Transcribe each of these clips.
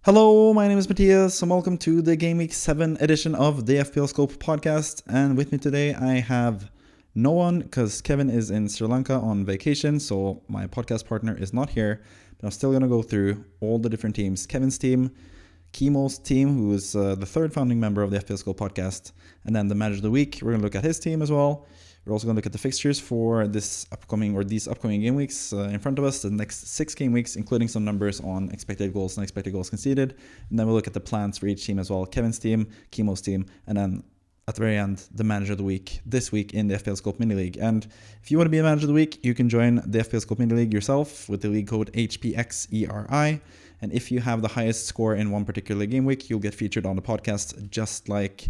Hello, my name is Matthias, and welcome to the Game Week 7 edition of the FPL Scope podcast. And with me today, I have no one, because Kevin is in Sri Lanka on vacation, so my podcast partner is not here. But I'm still going to go through all the different teams. Kevin's team, Kimo's team, who is the third founding member of the FPL Scope podcast, and then the Manager of the Week. We're going to look at his team as well. We're also going to look at the fixtures for these upcoming game weeks in front of us, the next 6 game weeks, including some numbers on expected goals and expected goals conceded. And then we'll look at the plans for each team as well. Kevin's team, Kimo's team, and then at the very end, the Manager of the Week this week in the FPL Scope Mini League. And if you want to be a Manager of the Week, you can join the FPL Scope Mini League yourself with the league code hpxeri. And if you have the highest score in one particular game week, you'll get featured on the podcast, just like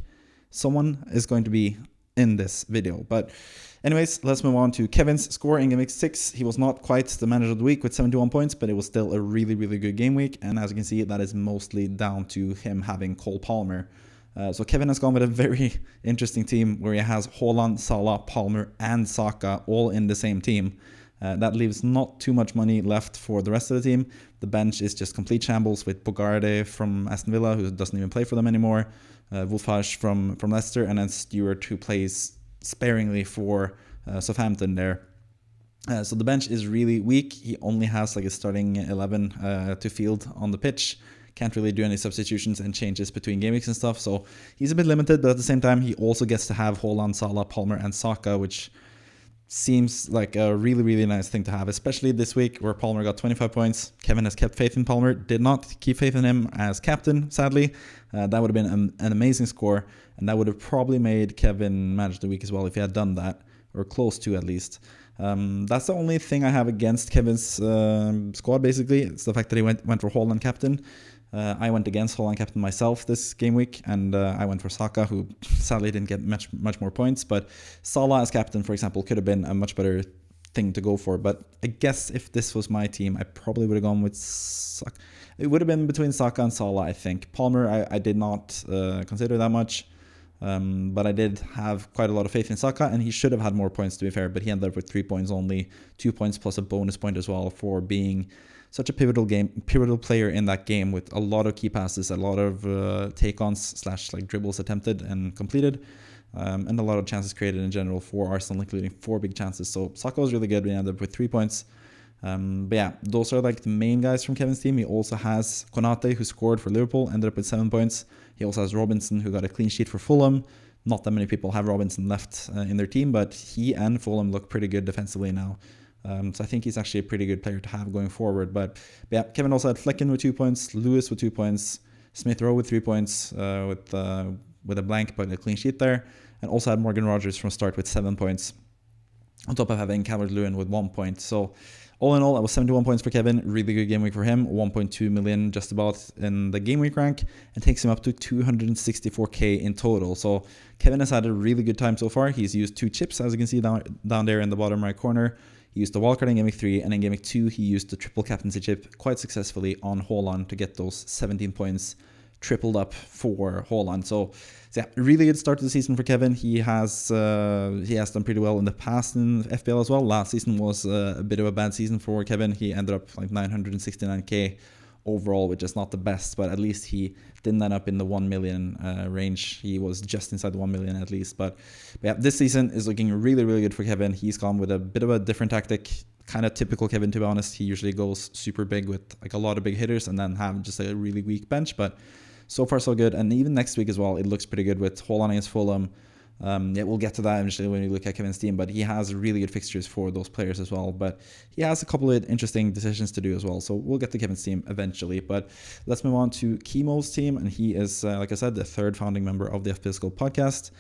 someone is going to be in this video. But anyways, let's move on to Kevin's score in Game Week 6. He was not quite the Manager of the Week with 71 points, but it was still a really, really good game week. And as you can see, that is mostly down to him having Cole Palmer. So Kevin has gone with a very interesting team where he has Haaland, Salah, Palmer, and Saka all in the same team. That leaves not too much money left for the rest of the team. The bench is just complete shambles with Bogarde from Aston Villa, who doesn't even play for them anymore, Wolfage from Leicester, and then Stewart, who plays sparingly for Southampton there. So the bench is really weak. He only has like a starting 11 to field on the pitch. Can't really do any substitutions and changes between game weeks and stuff. So he's a bit limited, but at the same time, he also gets to have Haaland, Salah, Palmer, and Saka, which seems like a really, really nice thing to have, especially this week where Palmer got 25 points. Kevin has kept faith in Palmer, did not keep faith in him as captain, sadly. That would have been an amazing score, and that would have probably made Kevin Manager of the Week as well if he had done that, or close to at least. That's the only thing I have against Kevin's squad, basically. It's the fact that he went for Haaland captain. I went against Haaland captain myself this game week, and I went for Saka, who sadly didn't get much more points. But Salah as captain, for example, could have been a much better thing to go for. But I guess if this was my team, I probably would have gone with Saka. It would have been between Saka and Salah, I think. Palmer, I did not consider that much. But I did have quite a lot of faith in Saka, and he should have had more points, to be fair. But he ended up with 3 points only, 2 points plus a bonus point as well for being such a pivotal player in that game, with a lot of key passes, a lot of take-ons / like dribbles attempted and completed, and a lot of chances created in general for Arsenal, including 4 big chances. So Saka was really good. We ended up with 3 points. But yeah, those are like the main guys from Kevin's team. He also has Konate, who scored for Liverpool, ended up with 7 points. He also has Robinson, who got a clean sheet for Fulham. Not that many people have Robinson left in their team, but he and Fulham look pretty good defensively now. So I think he's actually a pretty good player to have going forward. But yeah, Kevin also had Flecken with 2 points, Lewis with 2 points, Smith Rowe with 3 points, with a blank but a clean sheet there, and also had Morgan Rogers from start with 7 points, on top of having Calvert-Lewin with 1 point. So all in all, that was 71 points for Kevin. Really good game week for him. 1.2 million just about in the game week rank, and takes him up to 264k in total. So Kevin has had a really good time so far. He's used 2 chips, as you can see down there in the bottom right corner. He used the wildcard in Game Week 3, and in Game Week 2, he used the triple captaincy chip quite successfully on Haaland to get those 17 points tripled up for Haaland. So yeah, really good start to the season for Kevin. He has done pretty well in the past in FPL as well. Last season was a bit of a bad season for Kevin. He ended up like 969k overall, which is not the best, but at least he didn't end up in the 1 million range. He was just inside the 1 million at least. But yeah, this season is looking really, really good for Kevin. He's gone with a bit of a different tactic, kind of typical Kevin, to be honest. He usually goes super big with like a lot of big hitters and then have just a really weak bench. But so far, so good. And even next week as well, it looks pretty good with Haaland against Fulham. Yeah, we'll get to that eventually when we look at Kevin's team, but he has really good fixtures for those players as well. But he has a couple of interesting decisions to do as well. So we'll get to Kevin's team eventually. But let's move on to Kimo's team. And he is, like I said, the third founding member of the FPL Scope podcast.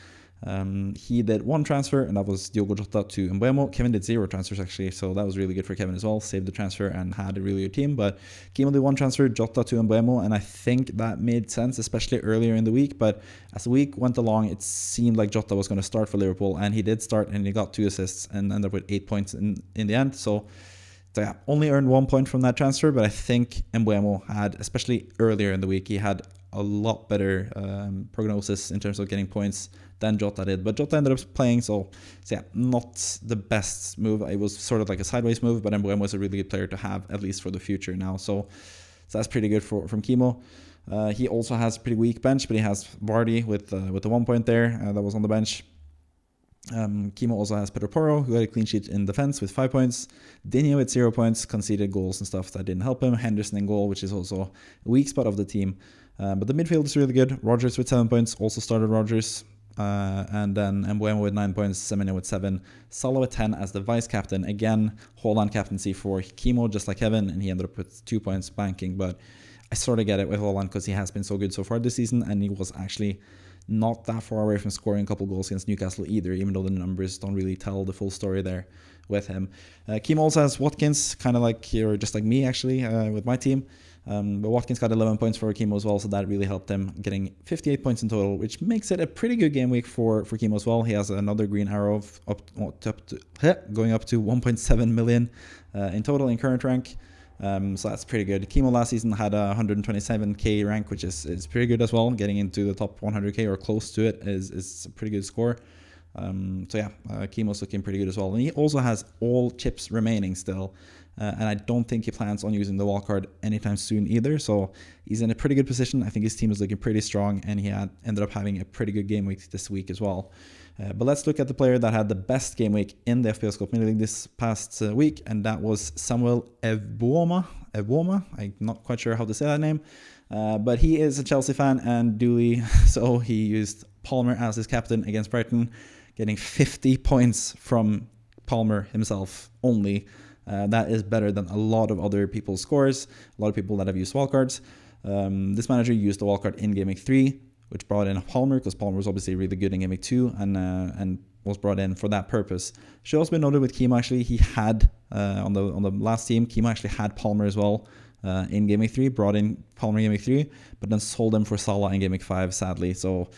He did 1 transfer, and that was Diogo Jota to Mbeumo. Kevin did 0 transfers actually, so that was really good for Kevin as well. Saved the transfer and had a really good team. But Kimo did 1 transfer, Jota to Mbeumo, and I think that made sense, especially earlier in the week. But as the week went along, it seemed like Jota was going to start for Liverpool, and he did start, and he got 2 assists and ended up with 8 points in the end. So yeah, only earned 1 point from that transfer, but I think Mbeumo had, especially earlier in the week, he had a lot better prognosis in terms of getting points than Jota did. But Jota ended up playing, so yeah, not the best move. It was sort of like a sideways move, but Mbeumo was a really good player to have, at least for the future now. So that's pretty good from Kimo. He also has a pretty weak bench, but he has Vardy with the 1 point there that was on the bench. Kimo also has Pedro Porro, who had a clean sheet in defense with 5 points. Digne with 0 points, conceded goals and stuff that didn't help him. Henderson in goal, which is also a weak spot of the team. But the midfield is really good. Rodgers with 7 points, also started Rodgers. And then Mbuemo with 9 points, Semenyo with 7, Salah with 10 as the vice captain. Again, Haaland captaincy for Kimo, just like Kevin, and he ended up with 2 points banking. But I sort of get it with Haaland because he has been so good so far this season, and he was actually not that far away from scoring a couple goals against Newcastle either, even though the numbers don't really tell the full story there with him. Kimo also has Watkins, kind of like, or just like me actually, with my team. But Watkins got 11 points for Kimo as well, so that really helped him, getting 58 points in total, which makes it a pretty good game week for Kimo as well. He has another green arrow of going up to 1.7 million in total in current rank. So that's pretty good. Kimo last season had a 127k rank, which is pretty good as well. Getting into the top 100k or close to it is a pretty good score. So yeah, Kimo's looking pretty good as well. And he also has all chips remaining still. And I don't think he plans on using the wildcard anytime soon either. So he's in a pretty good position. I think his team is looking pretty strong, and he ended up having a pretty good game week this week as well. But let's look at the player that had the best game week in the FPL Scope Mini League this past week, and that was Samuel Ewoma. I'm not quite sure how to say that name. But he is a Chelsea fan, and duly so he used Palmer as his captain against Brighton, getting 50 points from Palmer himself only. That is better than a lot of other people's scores, a lot of people that have used wildcards. This manager used the wildcard in Game Week 3, which brought in Palmer, because Palmer was obviously really good in Game Week 2 and was brought in for that purpose. Should also be noted with Kimo, actually, he had, on the last team, Kimo actually had Palmer as well in Game Week 3, brought in Palmer in Game Week 3, but then sold him for Salah in Game Week 5, sadly. So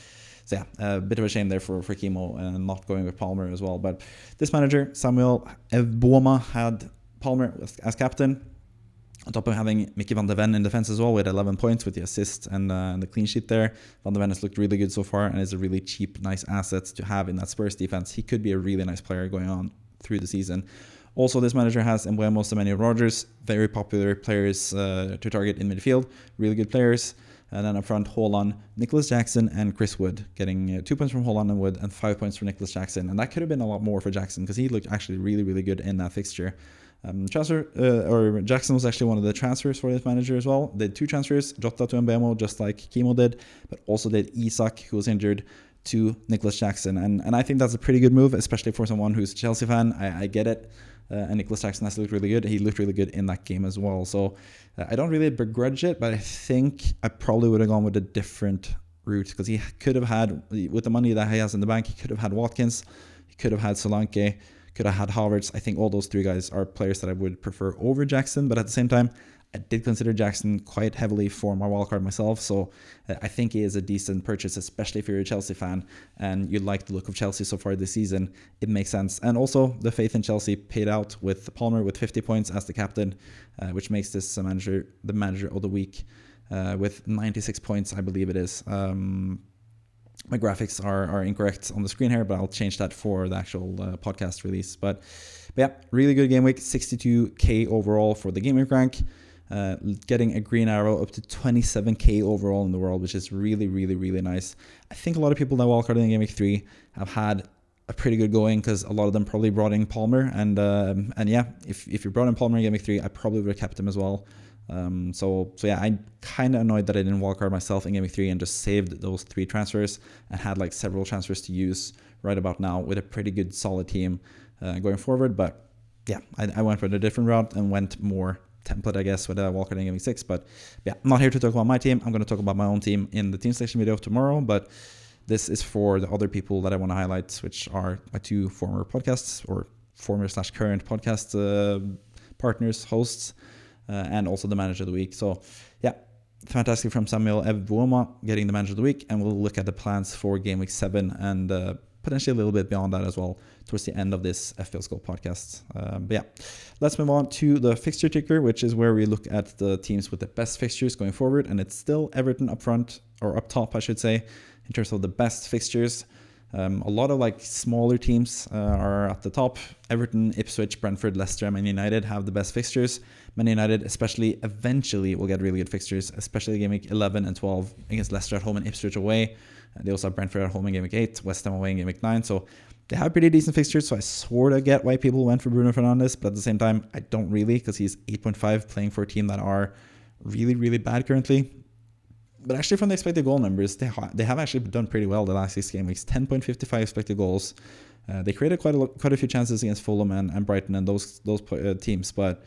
yeah, a bit of a shame there for Kimo and not going with Palmer as well. But this manager, Samuel Ewoma, had Palmer as captain, on top of having Mickey van de Ven in defense as well with 11 points with the assist and the clean sheet there. Van de Ven has looked really good so far and is a really cheap, nice asset to have in that Spurs defense. He could be a really nice player going on through the season. Also, this manager has Mbuemo, Semenyo, Rodgers, very popular players to target in midfield, really good players. And then up front, Haaland, Nicholas Jackson, and Chris Wood, getting 2 points from Haaland and Wood and 5 points from Nicholas Jackson. And that could have been a lot more for Jackson because he looked actually really, really good in that fixture. Jackson was actually one of the transfers for this manager as well. Did 2 transfers, Jota to Mbuemo, just like Kimo did, but also did Isak, who was injured, to Nicholas Jackson. And I think that's a pretty good move, especially for someone who's a Chelsea fan. I get it. And Nicholas Jackson has looked really good. He looked really good in that game as well. So I don't really begrudge it, but I think I probably would have gone with a different route because he could have had, with the money that he has in the bank, he could have had Watkins, he could have had Solanke, could have had Havertz. I think all those 3 guys are players that I would prefer over Jackson, but at the same time, I did consider Jackson quite heavily for my wildcard myself, so I think he is a decent purchase, especially if you're a Chelsea fan and you like the look of Chelsea so far this season. It makes sense. And also, the faith in Chelsea paid out with Palmer with 50 points as the captain, which makes this manager the manager of the week with 96 points, I believe it is. My graphics are incorrect on the screen here, but I'll change that for the actual podcast release. But yeah, really good game week, 62k overall for the game week rank. Getting a green arrow up to 27k overall in the world, which is really, really, really nice. I think a lot of people that wildcarded in Game Week 3 have had a pretty good going because a lot of them probably brought in Palmer. And yeah, if you brought in Palmer in Game Week 3, I probably would have kept him as well. So yeah, I'm kind of annoyed that I didn't wildcard myself in Game Week 3 and just saved those 3 transfers and had like several transfers to use right about now with a pretty good, solid team going forward. But yeah, I went with a different route and went more template, I guess, with wildcard in Game Week 6. But yeah, I'm not here to talk about my team. I'm going to talk about my own team in the team selection video tomorrow. But this is for the other people that I want to highlight, which are my 2 former podcasts or former/current podcast partners, hosts, and also the manager of the week. So yeah, fantastic from Samuel Ewoma getting the manager of the week. And we'll look at the plans for Game Week 7 and potentially a little bit beyond that as well towards the end of this FPL Scope podcast. But yeah, let's move on to the fixture ticker, which is where we look at the teams with the best fixtures going forward. And it's still Everton up front, or up top, I should say, in terms of the best fixtures. A lot of like smaller teams are at the top. Everton, Ipswich, Brentford, Leicester, and Man United have the best fixtures. Man United especially eventually will get really good fixtures, especially game week 11 and 12 against Leicester at home and Ipswich away. They also have Brentford at home in game week 8, West Ham away in game week 9. So they have pretty decent fixtures, so I sort of get why people went for Bruno Fernandes, but at the same time, I don't really, because he's 8.5 playing for a team that are really, really bad currently. But actually from the expected goal numbers, they have actually done pretty well the last 6 game weeks. 10.55 expected goals. They created quite a few chances against Fulham and Brighton and those teams, but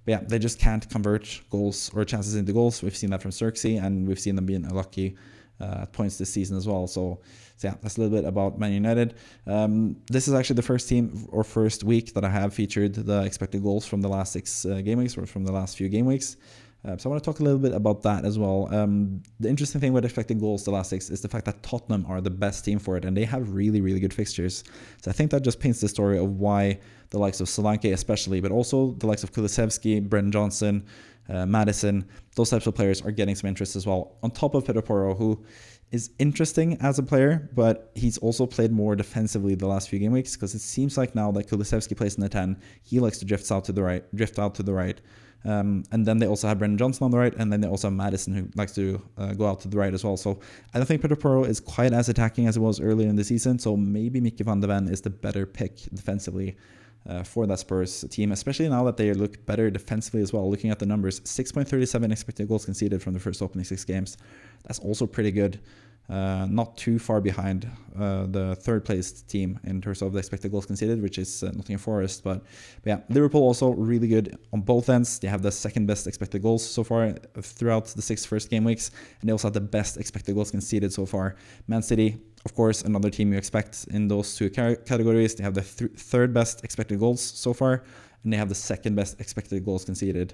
yeah, they just can't convert goals or chances into goals. We've seen that from Xerxes, and we've seen them being unlucky at points this season as well. So yeah, that's a little bit about Man United. This is actually the first team or first week that I have featured the expected goals from the last 6 game weeks or from the last few game weeks. So I want to talk a little bit about that as well. The interesting thing with expected goals the last 6 is the fact that Tottenham are the best team for it, and they have really, really good fixtures. So I think that just paints the story of why the likes of Solanke especially, but also the likes of Kulusevski, Brendan Johnson, Madison, those types of players are getting some interest as well. On top of Pedro Porro, who is interesting as a player, but he's also played more defensively the last few game weeks, because it seems like now that Kulusevski plays in the 10, he likes to drift out to the right. And then they also have Brendan Johnson on the right, and then they also have Madison, who likes to go out to the right as well. So I don't think Pedro Porro is quite as attacking as it was earlier in the season, so maybe Mickey van de Ven is the better pick defensively for that Spurs team, especially now that they look better defensively as well. Looking at the numbers, 6.37 expected goals conceded from the first opening 6 games. That's also pretty good. Not too far behind the third placed team in terms of the expected goals conceded, which is Nottingham Forest. But yeah, Liverpool also really good on both ends. They have the second best expected goals so far throughout the 6 first game weeks, and they also have the best expected goals conceded so far. Man City, of course, another team you expect in those 2 categories. They have the third best expected goals so far, and they have the second best expected goals conceded.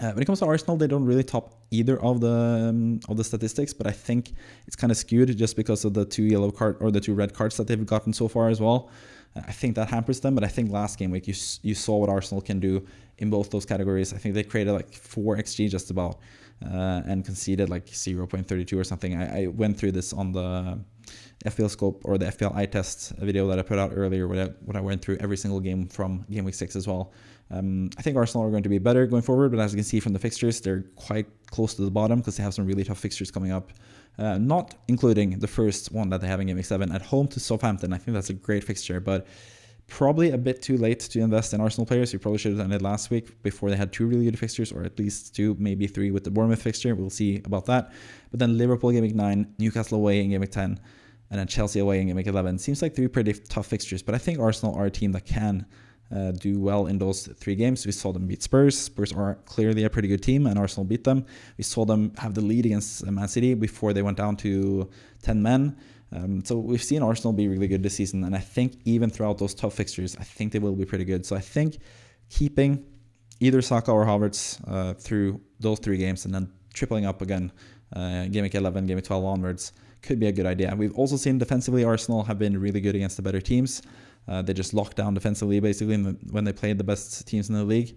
When it comes to Arsenal, they don't really top either of the statistics, but I think it's kind of skewed just because of the 2 yellow card or the 2 red cards that they've gotten so far as well. I think that hampers them, but I think last game week you saw what Arsenal can do in both those categories. I think they created like 4 XG just about and conceded like 0.32 or something. I went through this on the FPL scope or the FPL eye test video that I put out earlier, when I went through every single game from game week 6 as well. I think Arsenal are going to be better going forward, but as you can see from the fixtures, they're quite close to the bottom because they have some really tough fixtures coming up, not including the first one that they have in game week 7 at home to Southampton. I think that's a great fixture, but probably a bit too late to invest in Arsenal players. You probably should have done it last week before they had 2 really good fixtures, or at least 2, maybe 3 with the Bournemouth fixture. We'll see about that. But then Liverpool game week 9, Newcastle away in game week 10, and then Chelsea away in game week 11. Seems like 3 pretty tough fixtures, but I think Arsenal are a team that can do well in those 3 games. We saw them beat Spurs. Spurs are clearly a pretty good team, and Arsenal beat them. We saw them have the lead against Man City before they went down to 10 men. So we've seen Arsenal be really good this season, and I think even throughout those tough fixtures, I think they will be pretty good. So I think keeping either Saka or Havertz through those 3 games and then tripling up again game week 11, game week 12 onwards could be a good idea. We've also seen defensively Arsenal have been really good against the better teams. They just locked down defensively basically when they played the best teams in the league.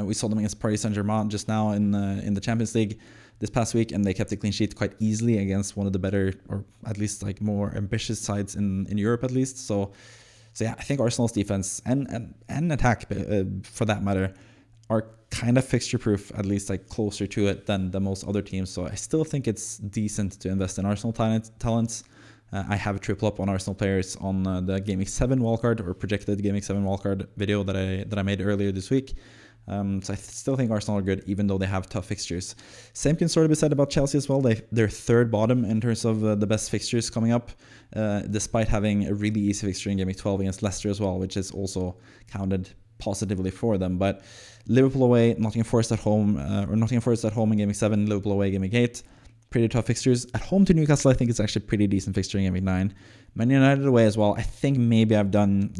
We saw them against Paris Saint-Germain just now in the Champions League this past week, and they kept a clean sheet quite easily against one of the better, or at least like more ambitious sides in Europe at least. So yeah, I think Arsenal's defense and attack for that matter are kind of fixture proof, at least like closer to it than most other teams. So I still think it's decent to invest in Arsenal talents. I have a triple up on Arsenal players on the Game Week 7 wildcard, or projected Game Week 7 wildcard video that I made earlier this week. So I still think Arsenal are good, even though they have tough fixtures. Same can sort of be said about Chelsea as well. They're third bottom in terms of the best fixtures coming up, despite having a really easy fixture in Game Week 12 against Leicester as well, which is also counted positively for them. But Liverpool away, Nottingham Forest at home in Game Week 7, Liverpool away Game Week 8. Pretty tough fixtures. At home to Newcastle, I think it's actually pretty decent fixture in Game Week 9. Man United away as well. I think maybe I've gone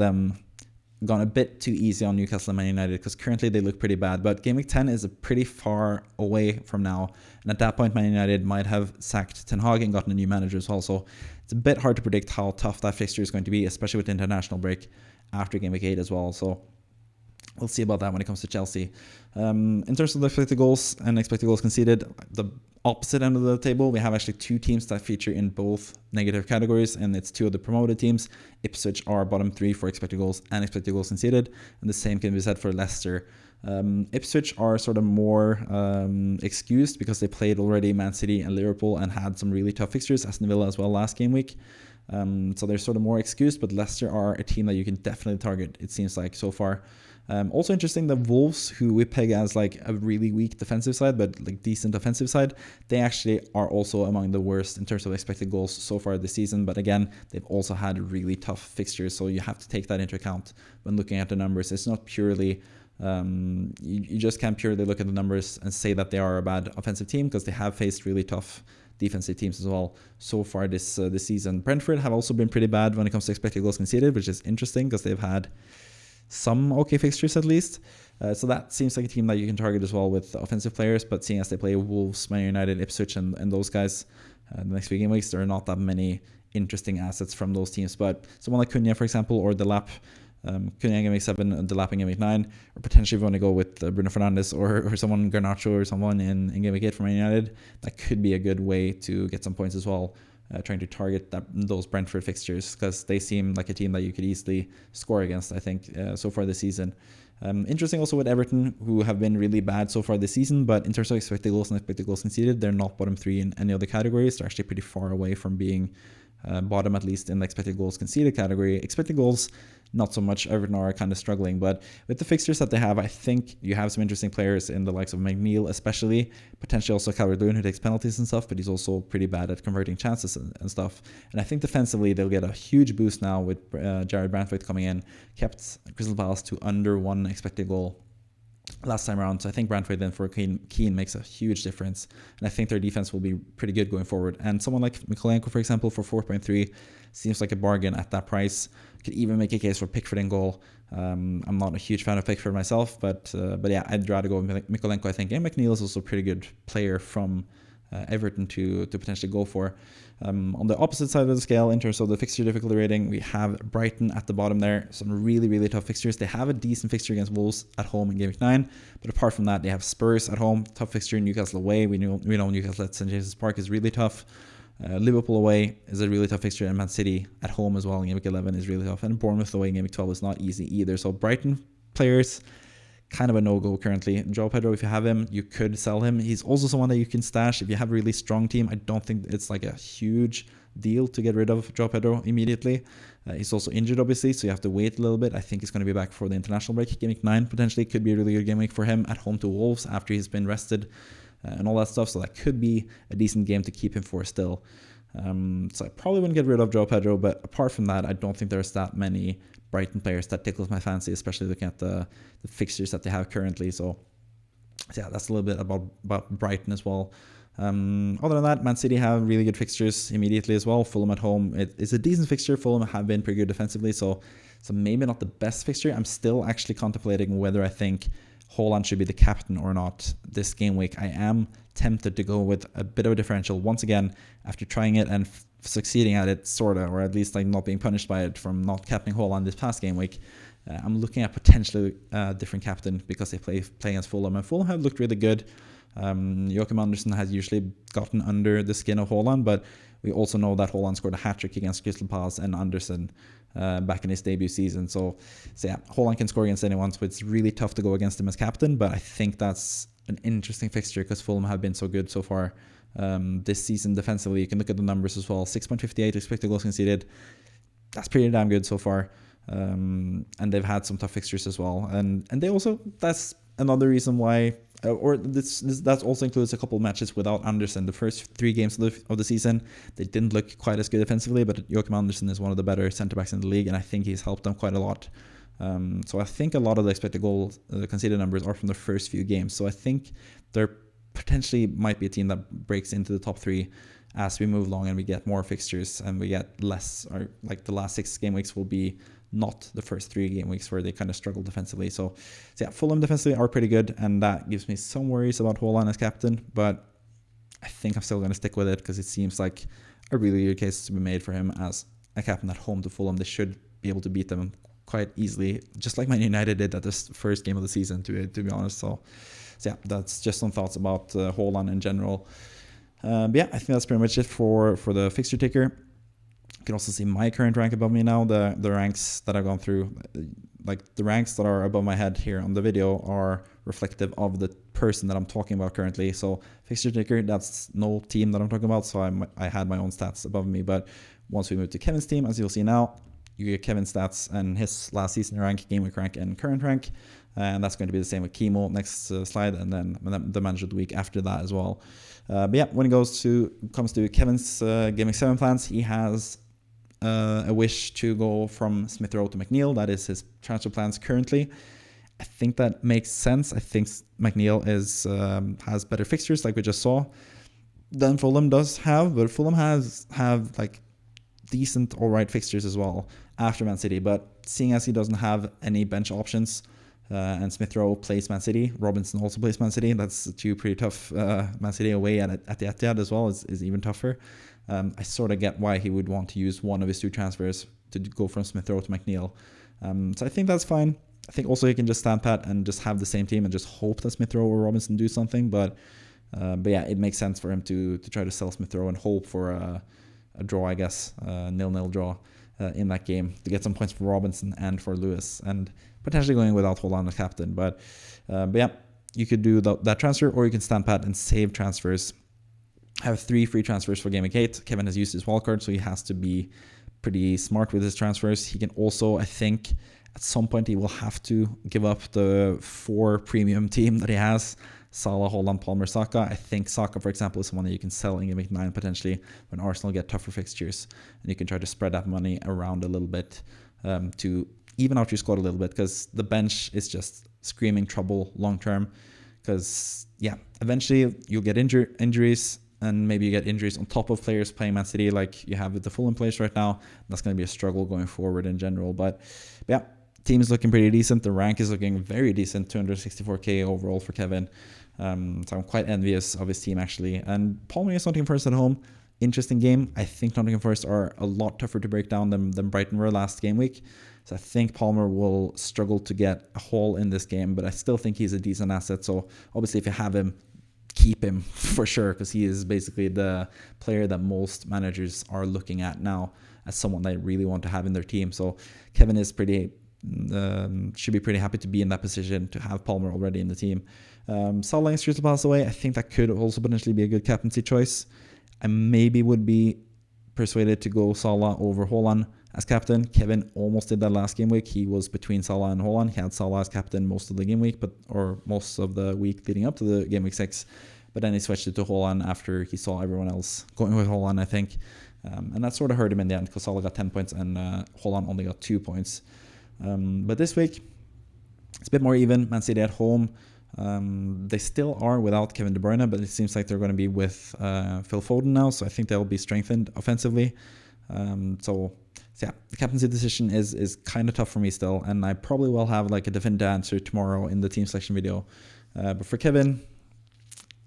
a bit too easy on Newcastle and Man United because currently they look pretty bad. But Game Week 10 is a pretty far away from now. And at that point, Man United might have sacked Ten Hag and gotten a new manager as well. So it's a bit hard to predict how tough that fixture is going to be, especially with the international break after Game Week 8 as well. So we'll see about that when it comes to Chelsea. In terms of the expected goals and expected goals conceded, the opposite end of the table, we have actually two teams that feature in both negative categories, and it's two of the promoted teams. Ipswich are bottom 3 for expected goals and expected goals conceded, and the same can be said for Leicester. Ipswich are sort of more excused because they played already Man City and Liverpool and had some really tough fixtures, Aston Villa as well last game week. So they're sort of more excused, but Leicester are a team that you can definitely target, it seems like, so far. Also interesting, the Wolves, who we peg as like a really weak defensive side, but like decent offensive side, they actually are also among the worst in terms of expected goals so far this season. But again, they've also had really tough fixtures, so you have to take that into account when looking at the numbers. It's not purely, you just can't purely look at the numbers and say that they are a bad offensive team, because they have faced really tough defensive teams as well so far this season. Brentford have also been pretty bad when it comes to expected goals conceded, which is interesting because they've had some okay fixtures at least. So that seems like a team that you can target as well with offensive players, but seeing as they play Wolves, Man United, Ipswich and those guys the next few game weeks, there are not that many interesting assets from those teams. But someone like Cunha, for example, or Delap, Cunha in game week 7 and Delap in game week 9, or potentially if you want to go with Bruno Fernandes or someone, Garnacho or someone in game week 8 from Man United, that could be a good way to get some points as well. Trying to target those Brentford fixtures, because they seem like a team that you could easily score against, I think, so far this season. Interesting also with Everton, who have been really bad so far this season, but in terms of expected goals and expected goals conceded, they're not bottom 3 in any other categories. They're actually pretty far away from being bottom, at least in the expected goals conceded category. Expected goals, not so much. Everton are kind of struggling, but with the fixtures that they have, I think you have some interesting players in the likes of McNeil, especially, potentially also Calvert-Lewin, who takes penalties and stuff, but he's also pretty bad at converting chances and stuff. And I think defensively they'll get a huge boost now with Jared Brantwaite coming in. Kept Crystal Palace to under 1 expected goal last time around, so I think Brantwaite then for Keane makes a huge difference, and I think their defense will be pretty good going forward. And someone like Mikolenko, for example, for 4.3 seems like a bargain at that price. Could even make a case for Pickford in goal. I'm not a huge fan of Pickford myself, but yeah, I'd rather go with Mikolenko, I think. And McNeil is also a pretty good player from Everton to potentially go for. On the opposite side of the scale, in terms of the fixture difficulty rating, we have Brighton at the bottom there. Some really, really tough fixtures. They have a decent fixture against Wolves at home in game week 9, but apart from that, they have Spurs at home, tough fixture. Newcastle away, we know Newcastle at St James's Park is really tough. Liverpool away is a really tough fixture, and Man City at home as well in game week 11 is really tough, and Bournemouth away in game week 12 is not easy either. So Brighton players, kind of a no-go currently. Joao Pedro, if you have him, you could sell him. He's also someone that you can stash if you have a really strong team. I don't think it's like a huge deal to get rid of Joao Pedro immediately. He's also injured, obviously, so you have to wait a little bit. I think he's going to be back for the international break. Game week 9 potentially could be a really good game week for him at home to Wolves after he's been rested and all that stuff. So that could be a decent game to keep him for still. So I probably wouldn't get rid of Joao Pedro, but apart from that, I don't think there's that many Brighton players that tickles my fancy, especially looking at the fixtures that they have currently. So yeah, that's a little bit about Brighton as well. Other than that, Man City have really good fixtures immediately as well. Fulham at home, it's a decent fixture. Fulham have been pretty good defensively, so maybe not the best fixture. I'm still actually contemplating whether I think Haaland should be the captain or not this game week. I am tempted to go with a bit of a differential once again after trying it and succeeding at it, sorta, or at least like not being punished by it from not captaining Haaland this past game week. I'm looking at potentially a different captain because they play against Fulham, and Fulham have looked really good. Joachim Andersen has usually gotten under the skin of Haaland, but we also know that Haaland scored a hat-trick against Crystal Palace and Andersen back in his debut season. So yeah, Haaland can score against anyone, so it's really tough to go against him as captain, but I think that's an interesting fixture because Fulham have been so good so far this season defensively. You can look at the numbers as well. 6.58 expected goals conceded. That's pretty damn good so far. And they've had some tough fixtures as well. And they also, that's another reason why, that also includes a couple of matches without Andersen. The first 3 games of the season, they didn't look quite as good defensively, but Joachim Andersen is one of the better centre-backs in the league, and I think he's helped them quite a lot. So I think a lot of the expected goals conceded numbers are from the first few games. So I think there potentially might be a team that breaks into the top 3 as we move along and we get more fixtures and we get less, or like the last 6 game weeks will be not the first 3 game weeks where they kind of struggle defensively. So yeah, Fulham defensively are pretty good, and that gives me some worries about Haaland as captain, but I think I'm still going to stick with it because it seems like a really good case to be made for him as a captain at home to Fulham. They should be able to beat them quite easily, just like Man United did at this first game of the season, to be honest. So yeah, that's just some thoughts about Haaland in general. But yeah, I think that's pretty much it for the fixture ticker. You can also see my current rank above me now, the ranks that I've gone through. Like the ranks that are above my head here on the video are reflective of the person that I'm talking about currently. So fixture ticker, that's no team that I'm talking about, so I had my own stats above me. But once we move to Kevin's team, as you'll see now, you get Kevin's stats and his last season rank, game week rank, and current rank. And that's going to be the same with Kimo next slide, and then the manager of the week after that as well. But yeah, when it comes to Kevin's GW7 plans, he has a wish to go from Smith Rowe to McNeil. That is his transfer plans currently. I think that makes sense. I think McNeil has better fixtures, like we just saw, than Fulham does have. But Fulham have like decent, all right fixtures as well after Man City. But seeing as he doesn't have any bench options, and Smith Rowe plays Man City, Robinson also plays Man City. That's two pretty tough. Man City away at the Etihad as well is even tougher. I sort of get why he would want to use one of his two transfers to go from Smith Rowe to McNeil. So I think that's fine. I think also he can just stand pat and just have the same team and just hope that Smith Rowe or Robinson do something. But yeah, it makes sense for him to try to sell Smith Rowe and hope for a draw, I guess, 0-0 draw in that game to get some points for Robinson and for Lewis, and potentially going without Haaland as captain. But yeah, you could do that transfer, or you can stand pat and save transfers. Have 3 free transfers for game week 8. Kevin has used his wildcard, so he has to be pretty smart with his transfers. He can also, I think, at some point he will have to give up the 4 premium team that he has. Salah, Haaland, Palmer, Saka. I think Saka, for example, is someone that you can sell in game week 9 potentially when Arsenal get tougher fixtures, and you can try to spread that money around a little bit to even out your squad a little bit, because the bench is just screaming trouble long term. Because yeah, eventually you'll get injuries. And maybe you get injuries on top of players playing Man City like you have with the Fulham players right now. That's going to be a struggle going forward in general. But yeah, team is looking pretty decent. The rank is looking very decent, 264k overall for Kevin. So I'm quite envious of his team actually. And Palmer is Nottingham Forest at home. Interesting game. I think Nottingham Forest are a lot tougher to break down than Brighton were last game week. So I think Palmer will struggle to get a haul in this game, but I still think he's a decent asset. So obviously if you have him, keep him for sure, because he is basically the player that most managers are looking at now as someone they really want to have in their team. So Kevin is should be pretty happy to be in that position to have Palmer already in the team. Salah is to pass away. I think that could also potentially be a good captaincy choice. I maybe would be persuaded to go Salah over Haaland as captain. Kevin almost did that last game week. He was between Salah and Haaland. He had Salah as captain most of the game week, or most of the week leading up to the game week 6. But then he switched it to Haaland after he saw everyone else going with Haaland, I think. And that sort of hurt him in the end, because Salah got 10 points and Haaland only got 2 points. But this week, it's a bit more even. Man City at home. They still are without Kevin De Bruyne, but it seems like they're going to be with Phil Foden now. So I think they'll be strengthened offensively. So yeah, the captaincy decision is kind of tough for me still, and I probably will have like a definitive answer tomorrow in the team selection video. But for Kevin,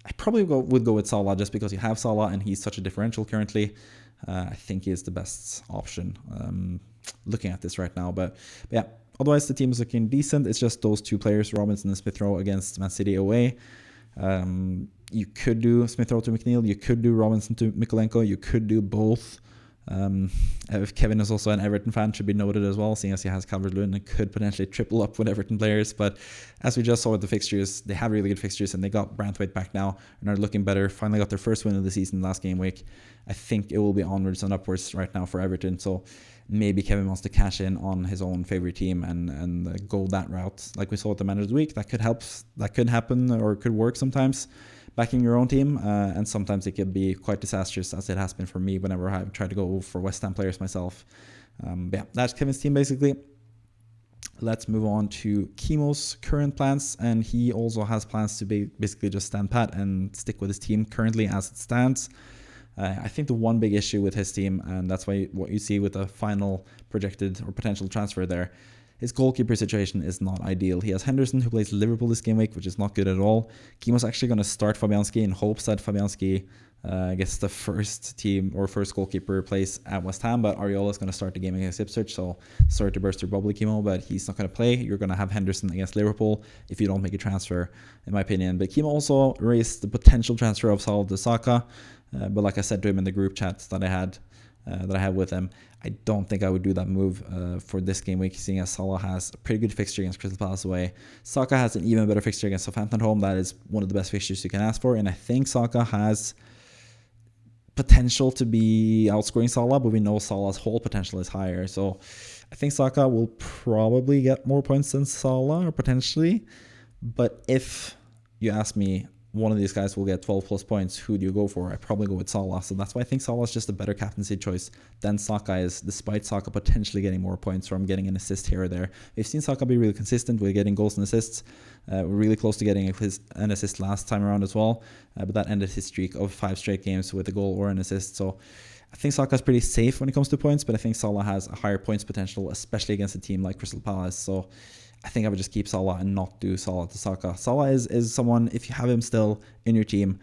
I probably would go with Salah, just because you have Salah and he's such a differential currently. I think he is the best option looking at this right now. But yeah, otherwise the team is looking decent. It's just those 2 players, Robinson and Smith Rowe, against Man City away. You could do Smith Rowe to McNeil. You could do Robinson to Mikolenko. You could do both. If Kevin is also an Everton fan, should be noted as well, seeing as he has Calvert-Lewin and could potentially triple up with Everton players. But as we just saw with the fixtures, they have really good fixtures, and they got Branthwaite back now and are looking better. Finally got their first win of the season last game week. I think it will be onwards and upwards right now for Everton. So maybe Kevin wants to cash in on his own favorite team and go that route, like we saw at the manager of the week. That could help. That could happen, or could work sometimes, backing your own team, and sometimes it could be quite disastrous, as it has been for me whenever I've tried to go for West Ham players myself. But yeah, that's Kevin's team basically. Let's move on to Kimo's current plans, and he also has plans to basically just stand pat and stick with his team currently as it stands. I think the one big issue with his team, and that's why what you see with the final projected or potential transfer there, his goalkeeper situation is not ideal. He has Henderson, who plays Liverpool this game week, which is not good at all. Kimo's actually going to start Fabianski in hopes that Fabianski I guess the first team or first goalkeeper plays at West Ham, but Areola is going to start the game against Ipswich, so sorry to burst your bubble, Kimo, but he's not going to play. You're going to have Henderson against Liverpool if you don't make a transfer, in my opinion. But Kimo also raised the potential transfer of Salah to Saka, but like I said to him in the group chat that I had with him, I don't think I would do that move for this game week, seeing as Salah has a pretty good fixture against Crystal Palace away. Saka has an even better fixture against Southampton at home. That is one of the best fixtures you can ask for, and I think Saka has potential to be outscoring Salah, but we know Salah's whole potential is higher. So I think Saka will probably get more points than Salah, or potentially. But if you ask me, one of these guys will get 12 plus points, who do you go for? I probably go with Salah. So that's why I think Salah is just a better captaincy choice than Saka is, despite Saka potentially getting more points from getting an assist here or there. We've seen Saka be really consistent with getting goals and assists. We're really close to getting an assist last time around as well, but that ended his streak of 5 straight games with a goal or an assist. So I think Saka is pretty safe when it comes to points, but I think Salah has a higher points potential, especially against a team like Crystal Palace. So I think I would just keep Salah and not do Salah to Saka. Salah is someone, if you have him still in your team,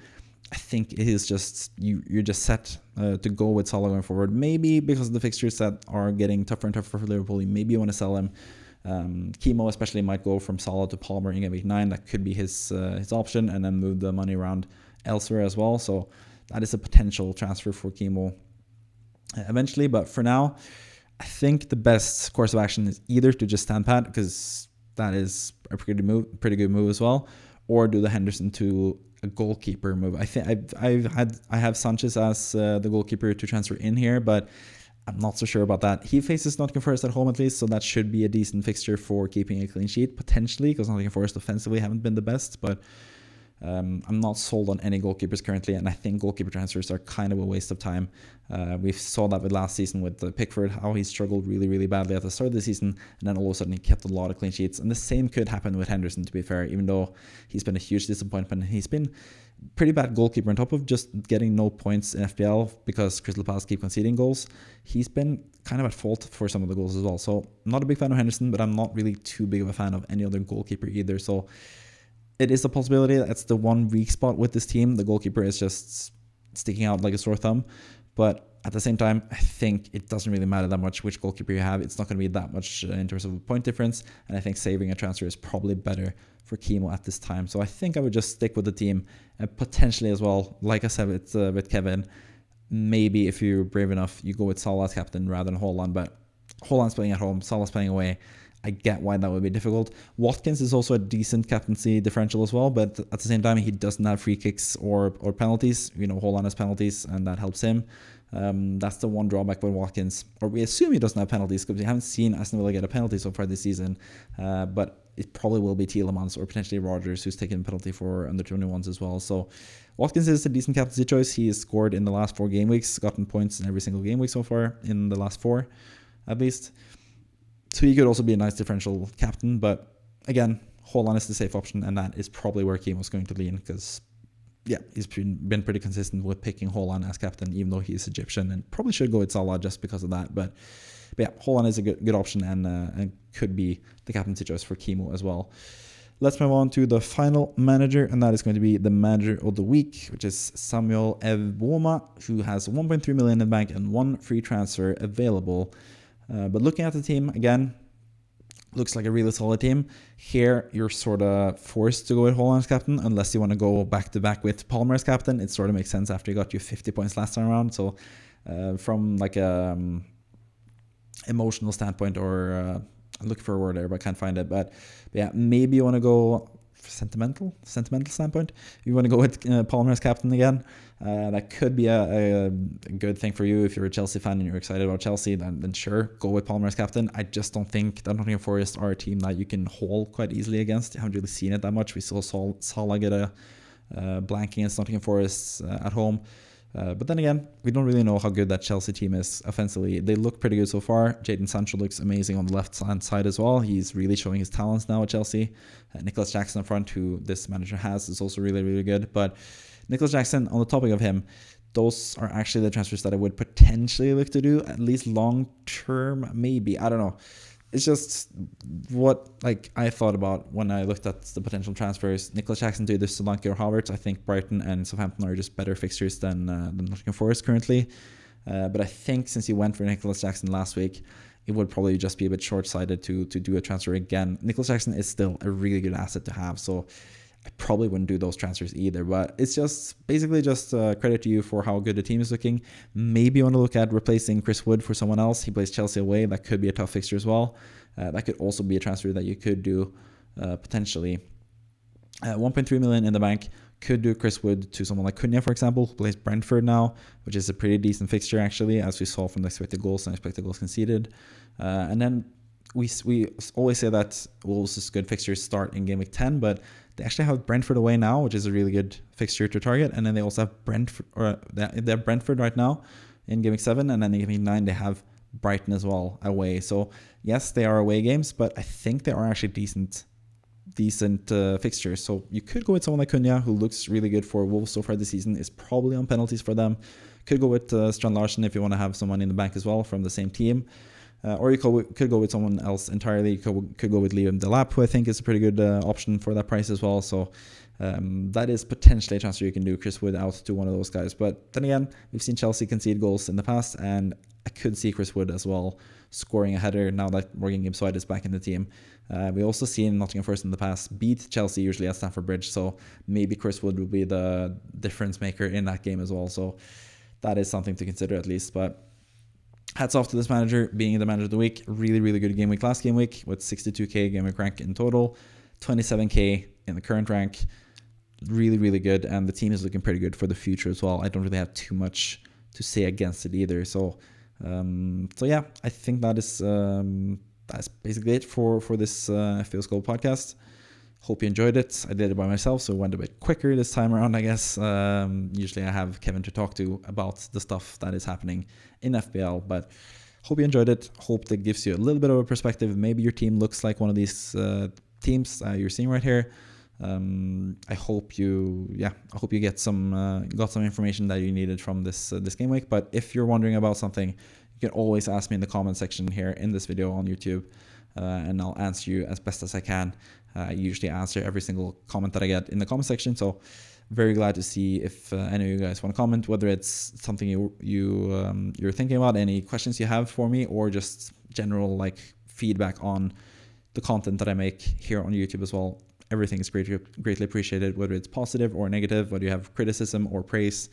I think it is just, you're just set to go with Salah going forward. Maybe because of the fixtures that are getting tougher and tougher for Liverpool, maybe you want to sell him. Kimo especially might go from Salah to Palmer in game week 9. That could be his option, and then move the money around elsewhere as well. So that is a potential transfer for Kimo eventually. But for now, I think the best course of action is either to just stand pat, because that is a pretty good move as well, or do the Henderson to a goalkeeper move. I think I have Sanchez as the goalkeeper to transfer in here, but I'm not so sure about that. He faces Nottingham Forest at home at least, so that should be a decent fixture for keeping a clean sheet, potentially, because Nottingham Forest offensively haven't been the best, but I'm not sold on any goalkeepers currently, and I think goalkeeper transfers are kind of a waste of time. We saw that with last season with Pickford, how he struggled really, really badly at the start of the season, and then all of a sudden he kept a lot of clean sheets. And the same could happen with Henderson, to be fair, even though he's been a huge disappointment. He's been pretty bad goalkeeper on top of just getting no points in FPL because Crystal Palace keep conceding goals. He's been kind of at fault for some of the goals as well. So I'm not a big fan of Henderson, but I'm not really too big of a fan of any other goalkeeper either. So it is a possibility. That's the one weak spot with this team. The goalkeeper is just sticking out like a sore thumb. But at the same time, I think it doesn't really matter that much which goalkeeper you have. It's not going to be that much in terms of a point difference. And I think saving a transfer is probably better for Kimo at this time. So I think I would just stick with the team. And potentially as well, like I said with Kevin, maybe if you're brave enough, you go with Salah as captain rather than Haaland. But Haaland's playing at home, Salah's playing away. I get why that would be difficult. Watkins is also a decent captaincy differential as well, but at the same time, he doesn't have free kicks or penalties. You know, Haaland has penalties, and that helps him. That's the one drawback with Watkins. Or we assume he doesn't have penalties because we haven't seen Aston Villa get a penalty so far this season. But it probably will be Tielemans or potentially Rodgers who's taken a penalty for under 21s as well. So Watkins is a decent captaincy choice. He has scored in the last 4 game weeks, gotten points in every single game week so far, in the last 4 at least. So he could also be a nice differential captain, but again, Haaland is the safe option, and that is probably where Kimo was going to lean because, yeah, he's been pretty consistent with picking Haaland as captain, even though he's Egyptian, and probably should go with Salah just because of that. But yeah, Haaland is a good option and could be the captaincy choice for Kimo as well. Let's move on to the final manager, and that is going to be the manager of the week, which is Samuel Evboma, who has 1.3 million in the bank and 1 free transfer available. But looking at the team, again, looks like a really solid team. Here, you're sort of forced to go with Haaland as captain, unless you want to go back-to-back with Palmer as captain. It sort of makes sense after he got you 50 points last time around. So from like a emotional standpoint, or I'm looking for a word there, but I can't find it. But yeah, maybe you want to go sentimental standpoint. You want to go with Palmer as captain again. That could be a good thing for you if you're a Chelsea fan and you're excited about Chelsea. Then sure, go with Palmer as captain. I just don't think that Nottingham Forest are a team that you can haul quite easily against. You haven't really seen it that much. We saw Salah get a blank against Nottingham Forest at home. But then again, we don't really know how good that Chelsea team is offensively. They look pretty good so far. Jadon Sancho looks amazing on the left-hand side as well. He's really showing his talents now at Chelsea. Nicholas Jackson up front, who this manager has, is also really, really good. But Nicholas Jackson, on the topic of him, those are actually the transfers that I would potentially look to do, at least long-term, maybe. I don't know. it's just what I thought about when I looked at the potential transfers. Nicholas Jackson to either Solanke or Havertz. I think Brighton and Southampton are just better fixtures than Nottingham Forest currently. But I think since he went for Nicholas Jackson last week, it would probably just be a bit short-sighted to do a transfer again. Nicholas Jackson is still a really good asset to have, so I probably wouldn't do those transfers either. But it's just basically just credit to you for how good the team is looking. Maybe you want to look at replacing Chris Wood for someone else. He plays Chelsea away. That could be a tough fixture as well. That could also be a transfer that you could do potentially. 1.3 million in the bank. Could do Chris Wood to someone like Cunha, for example, who plays Brentford now, which is a pretty decent fixture actually, as we saw from the expected goals and expected goals conceded. And then we always say that Wolves' good fixtures start in game week 10, but they actually have Brentford away now, which is a really good fixture to target. And then they also have they have Brentford right now in game week 7, and then in game week 9 they have Brighton as well away. So yes, they are away games, but I think they are actually decent fixtures. So you could go with someone like Cunha, who looks really good for Wolves so far this season, is probably on penalties for them. Could go with Strand Larsen if you want to have someone in the bank as well from the same team. Or you could go with someone else entirely. You could go with Liam Delap, who I think is a pretty good option for that price as well. So that is potentially a transfer you can do. Chris Wood out to one of those guys. But then again, we've seen Chelsea concede goals in the past, and I could see Chris Wood as well scoring a header now that Morgan Gibbs-White is back in the team. We also seen Nottingham Forest in the past beat Chelsea usually at Stamford Bridge, so maybe Chris Wood will be the difference maker in that game as well. So that is something to consider at least. But hats off to this manager being the manager of the week. Really, really good game week last game week with 62k game week rank in total, 27k in the current rank. Really, really good, and the team is looking pretty good for the future as well. I don't really have too much to say against it either. So yeah, I think that's basically it for this FPL Score podcast. Hope you enjoyed it. I did it by myself, so it went a bit quicker this time around, I guess. Usually I have Kevin to talk to about the stuff that is happening in FPL, but hope you enjoyed it. Hope that gives you a little bit of a perspective. Maybe your team looks like one of these teams you're seeing right here. I hope you got some information that you needed from this game week. But if you're wondering about something, you can always ask me in the comment section here in this video on YouTube, and I'll answer you as best as I can. I usually answer every single comment that I get in the comment section, so very glad to see if any of you guys want to comment, whether it's something you're thinking about, any questions you have for me, or just general feedback on the content that I make here on YouTube as well. Everything is greatly appreciated, whether it's positive or negative, whether you have criticism or praise.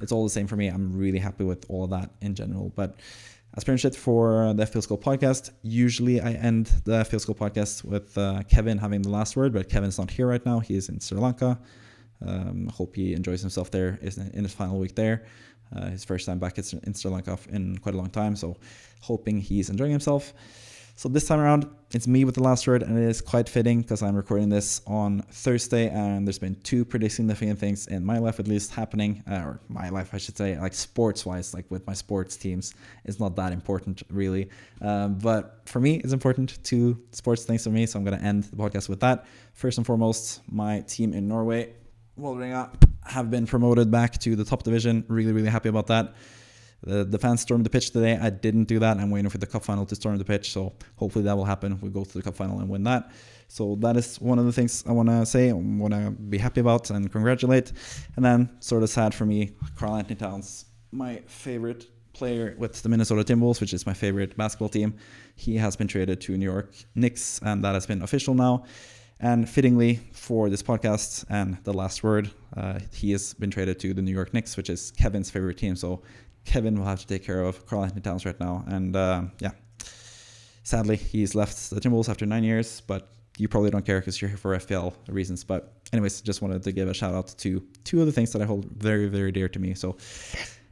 It's all the same for me. I'm really happy with all of that in general. But that's pretty much it for the FPL Score podcast. Usually I end the FPL Score podcast with Kevin having the last word, but Kevin's not here right now. He is in Sri Lanka. Hope he enjoys himself there, is in his final week there. His first time back in Sri Lanka in quite a long time. So hoping he's enjoying himself. So this time around, it's me with the last word, and it is quite fitting because I'm recording this on Thursday, and there's been two pretty significant things in my life at least happening, or my life I should say, sports-wise, with my sports teams. It's not that important really, but for me it's important. Two sports things for me, so I'm going to end the podcast with that. First and foremost, my team in Norway, Vålerenga, have been promoted back to the top division. Really, really happy about that. The fans stormed the pitch today. I didn't do that. I'm waiting for the cup final to storm the pitch, so hopefully that will happen. We go to the cup final and win that. So that is one of the things I want to say, I want to be happy about and congratulate. And then sort of sad for me, Karl Anthony Towns, my favorite player with the Minnesota Timberwolves, which is my favorite basketball team. He has been traded to New York Knicks, and that has been official now. And fittingly for this podcast and the last word, he has been traded to the New York Knicks, which is Kevin's favorite team. So Kevin will have to take care of Karl Anthony Towns right now. And sadly, he's left the Timberwolves after 9 years, but you probably don't care because you're here for FPL reasons. But anyways, just wanted to give a shout out to two of the things that I hold very, very dear to me. So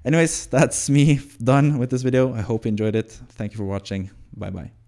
anyways, that's me done with this video. I hope you enjoyed it. Thank you for watching. Bye-bye.